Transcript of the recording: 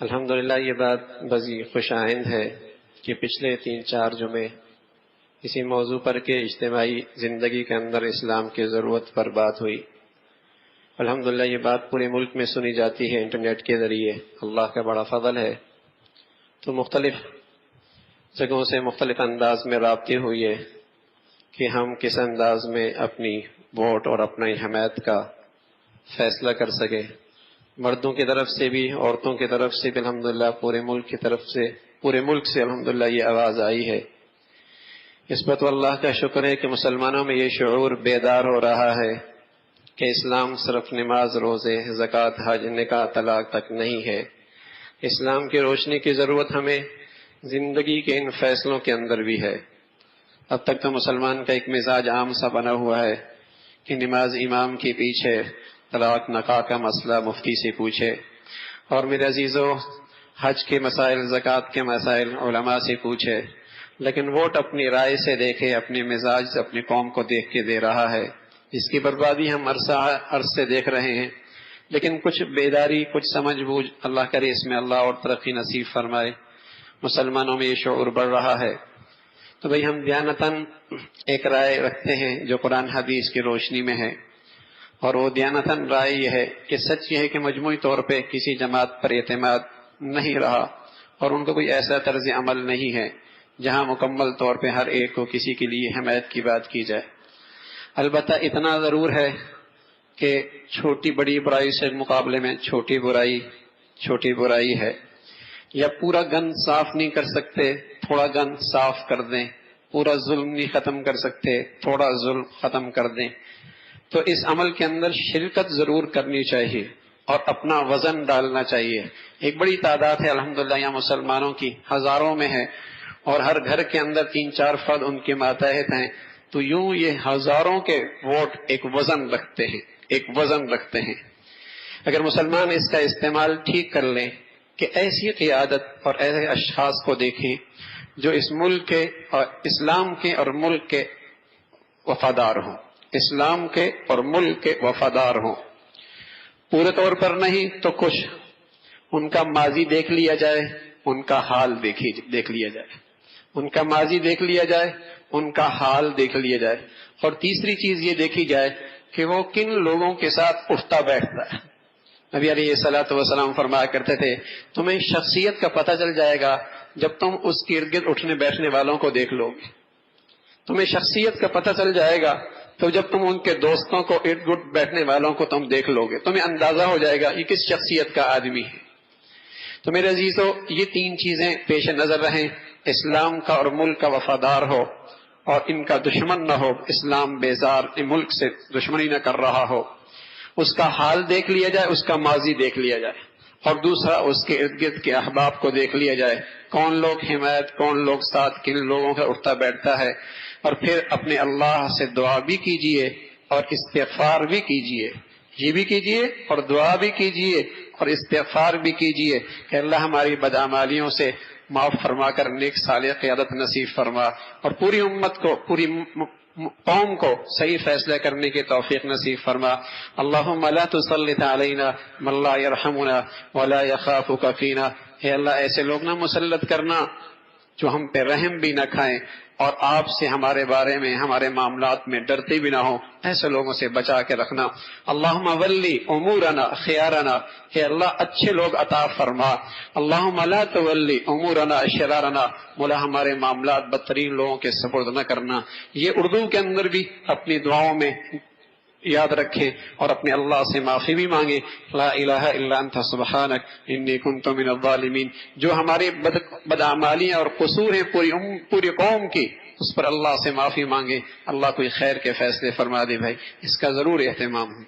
الحمدللہ یہ بات بڑی خوش آئند ہے کہ پچھلے 3-4 جمعے اسی موضوع پر کہ اجتماعی زندگی کے اندر اسلام کی ضرورت پر بات ہوئی۔ الحمدللہ یہ بات پورے ملک میں سنی جاتی ہے انٹرنیٹ کے ذریعے، اللہ کا بڑا فضل ہے۔ تو مختلف جگہوں سے مختلف انداز میں رابطے ہوئے کہ ہم کس انداز میں اپنی ووٹ اور اپنی حمایت کا فیصلہ کر سکے، مردوں کی طرف سے بھی عورتوں کی طرف سے بھی الحمدللہ پورے ملک سے الحمدللہ یہ آواز آئی ہے۔ اس پر تو اللہ کا شکر ہے کہ مسلمانوں میں یہ شعور بیدار ہو رہا ہے کہ اسلام صرف نماز، روزے، زکوٰۃ، حج، نکاح، طلاق تک نہیں ہے۔ اسلام کی روشنی کی ضرورت ہمیں زندگی کے ان فیصلوں کے اندر بھی ہے۔ اب تک تو مسلمان کا ایک مزاج عام سا بنا ہوا ہے کہ نماز امام کے پیچھے، طلاق نکاح کا مسئلہ مفتی سے پوچھے، اور میرے عزیزو حج کے مسائل، زکوٰۃ کے مسائل علماء سے پوچھے، لیکن ووٹ اپنی رائے سے دیکھے، اپنے مزاج سے اپنی قوم کو دیکھ کے دے رہا ہے۔ اس کی بربادی ہم عرص سے دیکھ رہے ہیں، لیکن کچھ بیداری، کچھ سمجھ بوجھ، اللہ کرے اس میں اللہ اور ترقی نصیب فرمائے، مسلمانوں میں یہ شعور بڑھ رہا ہے۔ تو بھئی ہم دیانتاً ایک رائے رکھتے ہیں جو قرآن حدیث کی روشنی میں ہے، اور وہ دیانتاً رائے یہ ہے کہ سچ یہ ہے کہ مجموعی طور پہ کسی جماعت پر اعتماد نہیں رہا، اور ان کو کوئی ایسا طرز عمل نہیں ہے جہاں مکمل طور پہ ہر ایک کو کسی کے لیے حمایت کی بات کی جائے۔ البتہ اتنا ضرور ہے کہ چھوٹی بڑی برائی سے مقابلے میں چھوٹی برائی ہے، یا پورا گند صاف نہیں کر سکتے، تھوڑا گند صاف کر دیں، پورا ظلم نہیں ختم کر سکتے، تھوڑا ظلم ختم کر دیں۔ تو اس عمل کے اندر شرکت ضرور کرنی چاہیے اور اپنا وزن ڈالنا چاہیے۔ ایک بڑی تعداد ہے الحمدللہ یہاں مسلمانوں کی، ہزاروں میں ہے، اور ہر گھر کے اندر 3-4 فرد ان کے ماتحت ہیں، تو یوں یہ ہزاروں کے ووٹ ایک وزن رکھتے ہیں۔ اگر مسلمان اس کا استعمال ٹھیک کر لیں کہ ایسی قیادت اور ایسے اشخاص کو دیکھیں جو اس ملک کے اور اسلام کے اور ملک کے وفادار ہوں، اسلام کے اور ملک کے وفادار ہوں، پورے طور پر نہیں تو کچھ ان کا ماضی دیکھ لیا جائے، ان کا حال دیکھ لیا جائے، ان کا ماضی دیکھ لیا جائے، ان کا حال دیکھ لیا جائے، اور تیسری چیز یہ دیکھی جائے کہ وہ کن لوگوں کے ساتھ اٹھتا بیٹھتا ہے۔ نبی علیہ الصلوۃ والسلام فرمایا کرتے تھے تمہیں شخصیت کا پتہ چل جائے گا جب تم اس کے ارد گرد اٹھنے بیٹھنے والوں کو دیکھ لو گے، تمہیں شخصیت کا پتہ چل جائے گا تو جب تم ان کے دوستوں کو ارد گرد بیٹھنے والوں کو تم دیکھ لو گے، تمہیں اندازہ ہو جائے گا یہ کس شخصیت کا آدمی ہے۔ تو میرے عزیزو یہ 3 چیزیں پیش نظر رہیں، اسلام کا اور ملک کا وفادار ہو اور ان کا دشمن نہ ہو، اسلام بیزار ملک سے دشمنی نہ کر رہا ہو، اس کا حال دیکھ لیا جائے، اس کا ماضی دیکھ لیا جائے، اور دوسرا اس کے ارد گرد کے احباب کو دیکھ لیا جائے، کون لوگ حمایت، کون لوگ ساتھ، کن لوگوں کا اٹھتا بیٹھتا ہے، اور پھر اپنے اللہ سے دعا بھی کیجئے اور استغفار بھی کیجئے، یہ بھی کیجئے اور دعا بھی کیجئے اور استغفار بھی کیجئے کہ اللہ ہماری بدعمالیوں سے معاف فرما کر نیک صالح قیادت نصیب فرما، اور پوری امت کو، پوری قوم کو صحیح فیصلہ کرنے کی توفیق نصیب فرما۔ اللہم لا تسلط علینا من لا یرحمنا ولا یخافک فینا، اے اللہ ایسے لوگ نہ مسلط کرنا جو ہم پہ رحم بھی نہ کھائیں اور آپ سے ہمارے بارے میں، ہمارے معاملات میں ڈرتے بھی نہ ہوں، ایسے لوگوں سے بچا کے رکھنا۔ اللہم ولی امورنا خیارنا، اے اللہ اچھے لوگ عطا فرما۔ اللہم لا تولی امورنا شرارنا، مولا ہمارے معاملات بدترین لوگوں کے سپرد نہ کرنا۔ یہ اردو کے اندر بھی اپنی دعاؤں میں یاد رکھیں اور اپنے اللہ سے معافی بھی مانگیں، لا الہ الا انت سبحانک انی کنت من الظالمین۔ جو ہمارے بدعمالیاں اور قصور ہیں پوری قوم کی، اس پر اللہ سے معافی مانگیں، اللہ کوئی خیر کے فیصلے فرما دے۔ بھائی اس کا ضرور اہتمام ہے۔